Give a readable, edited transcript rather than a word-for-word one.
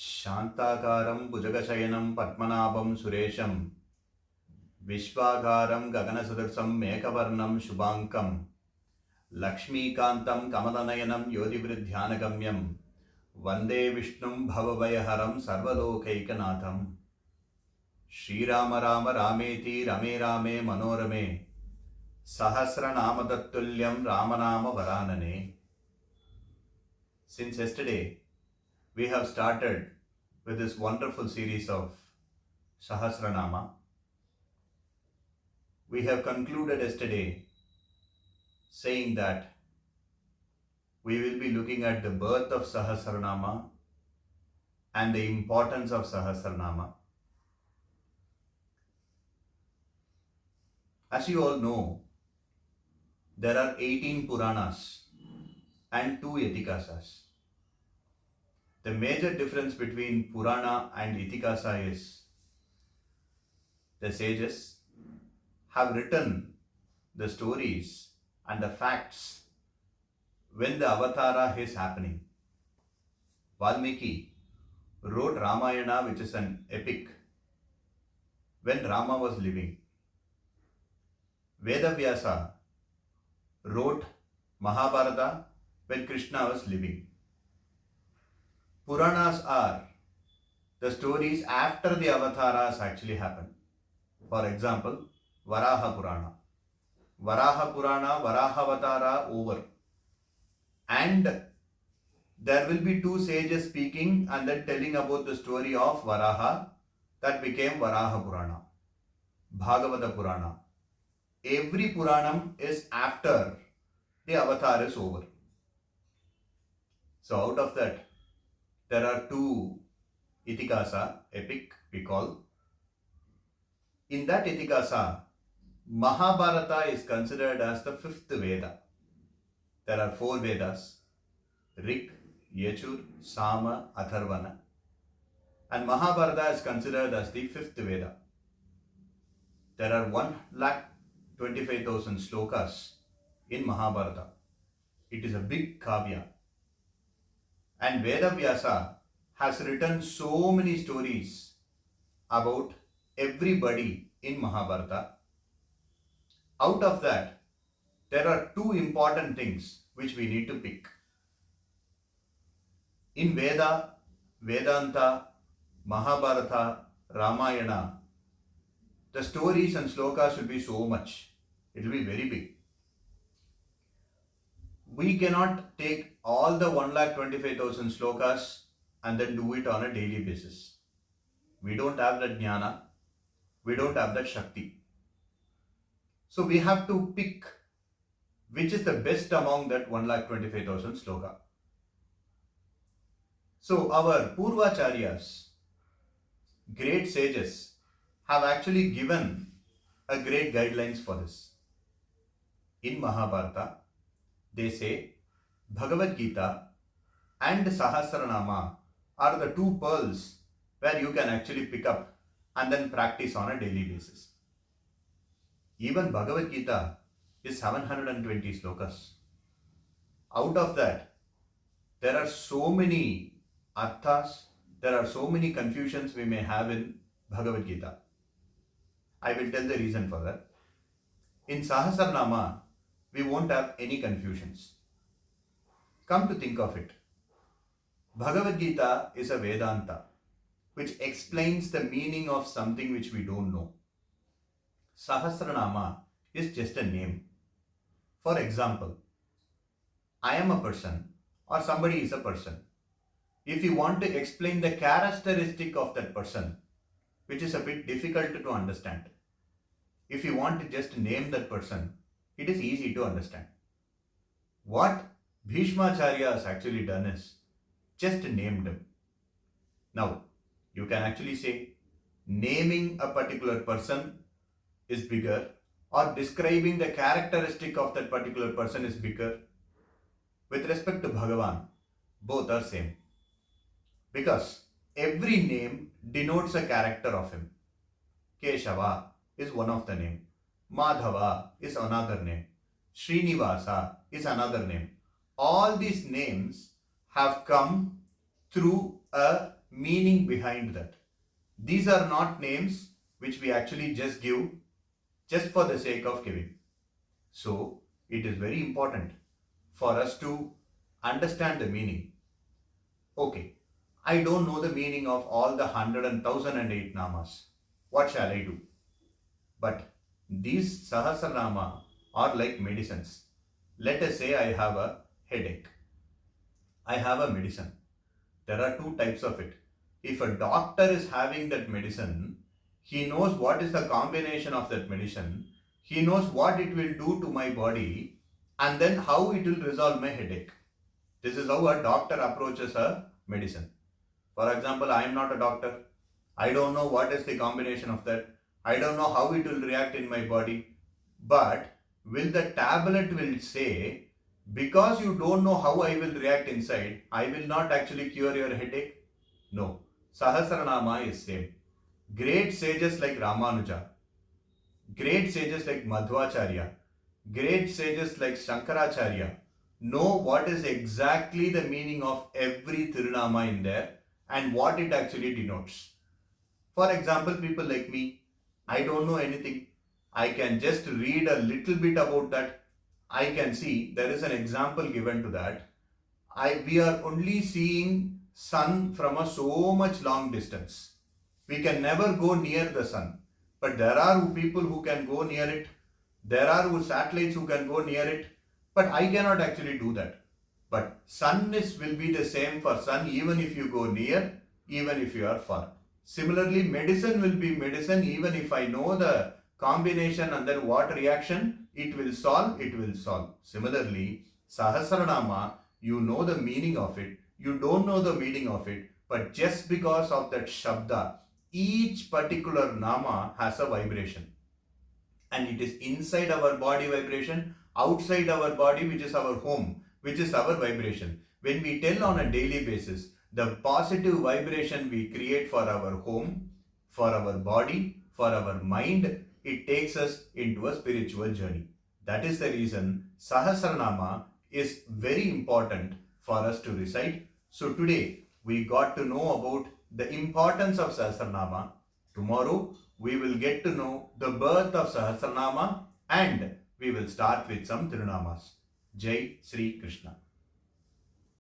శాంతాకారం భుజగశయనం పద్మనాభం సురేశం విశ్వాకారం గగనసదృశం మేఘవర్ణం శుభాంకం లక్ష్మీకాంతం కమలనయనం యోగివృద్ధ్యానగమ్యం వందే విష్ణుం భవభయహరం సర్వలోకైకనాథం. శ్రీరామ రామ రామేతి రమే రామే మనోరమే సహస్రనామతత్తుల్యం రామనామ వరాననే. Since yesterday, we have started with this wonderful series of Sahasranamam. We have concluded yesterday saying that we will be looking at the birth of Sahasranama and the importance of Sahasranama. As you all know, there are 18 Puranas and 2 Itikasas. The major difference between Purana and Itikasa is the sages have written the stories and the facts when the avatara is happening. Valmiki wrote Ramayana, which is an epic, when Rama was living. Vedavyasa wrote Mahabharata when Krishna was living. Puranas are the stories after the avatars actually happen. For example, Varaha Purana. Varaha Purana, Varaha Avatara over. And there will be 2 sages speaking and then telling about the story of Varaha that became Varaha Purana. Bhagavata Purana. Every Puranam is after the avatar is over. So out of that, there are 2 Itikasa, epic we call. In that Itikasa, Mahabharata is considered as the 5th Veda. There are 4 Vedas, Rig, Yajur, Sama, Atharvana. And Mahabharata is considered as the 5th Veda. There are 1,25,000 slokas in Mahabharata. It is a big kavya. And Vedavyasa has written so many stories about everybody in Mahabharata. Out of that, there are 2 important things which we need to pick. In Veda, Vedanta, Mahabharata, Ramayana, the stories and slokas will be so much. It will be very big. We cannot take all the 1,25,000 slokas and then do it on a daily basis. We don't have that jnana. We don't have that shakti. So we have to pick which is the best among that 1,25,000 sloka. So our Purvacharyas, great sages, have actually given a great guidelines for this. In Mahabharata, they say Bhagavad Gita and Sahasranama are the 2 pearls where you can actually pick up and then practice on a daily basis. Even Bhagavad Gita is 720 slokas. Out of that, there are so many arthas, there are so many confusions we may have in Bhagavad Gita. I will tell the reason for that. In Sahasranama, we won't have any confusions. Come to think of it, Bhagavad Gita is a Vedanta which explains the meaning of something which we don't know. Sahasranama is just a name. For example, I am a person or somebody is a person. If you want to explain the characteristic of that person, which is a bit difficult to understand, if you want to just name that person, it is easy to understand. What Bhishmacharya has actually done is just named him. Now, you can actually say naming a particular person is bigger or describing the characteristic of that particular person is bigger. With respect to Bhagavan, both are same. Because every name denotes a character of him. Keshava is one of the name. Madhava is another name. Srinivasa is another name. All these names have come through a meaning behind that. These are not names which we actually just give just for the sake of giving. So it is very important for us to understand the meaning. Okay, I don't know the meaning of all the 100,008 namas. What shall I do? But these Sahasranama are like medicines. Let us say I have a headache. I have a medicine. There are two types of it. If a doctor is having that medicine, he knows what is the combination of that medicine, he knows what it will do to my body, and then how it will resolve my headache. This is how a doctor approaches a medicine. For example, I am not a doctor. I don't know what is the combination of that. I don't know how it will react in my body. But will the tablet will say, because you don't know how I will react inside, I will not actually cure your headache? No. Sahasranama is same. Great sages like Ramanuja, great sages like Madhvacharya, great sages like Shankaracharya know what is exactly the meaning of every Tirunama in there and what it actually denotes. For example, people like me, I don't know anything. I can just read a little bit about that. I can see there is an example given to that. We are only seeing sun from a so much long distance. We can never go near the sun. But there are people who can go near it. There are satellites who can go near it. But I cannot actually do that. But sun will be the same for sun even if you go near, even if you are far. Similarly, medicine will be medicine even if I know the combination under what reaction it will solve, it will solve. Similarly, Sahasranama, you know the meaning of it, you don't know the meaning of it, but just because of that Shabda, each particular Nama has a vibration. And it is inside our body vibration, outside our body, which is our home, which is our vibration. When we tell on a daily basis, the positive vibration we create for our home, for our body, for our mind, it takes us into a spiritual journey. That is the reason Sahasranama is very important for us to recite. So today we got to know about the importance of Sahasranama. Tomorrow we will get to know the birth of Sahasranama and we will start with some Tirunamas. Jai Sri Krishna.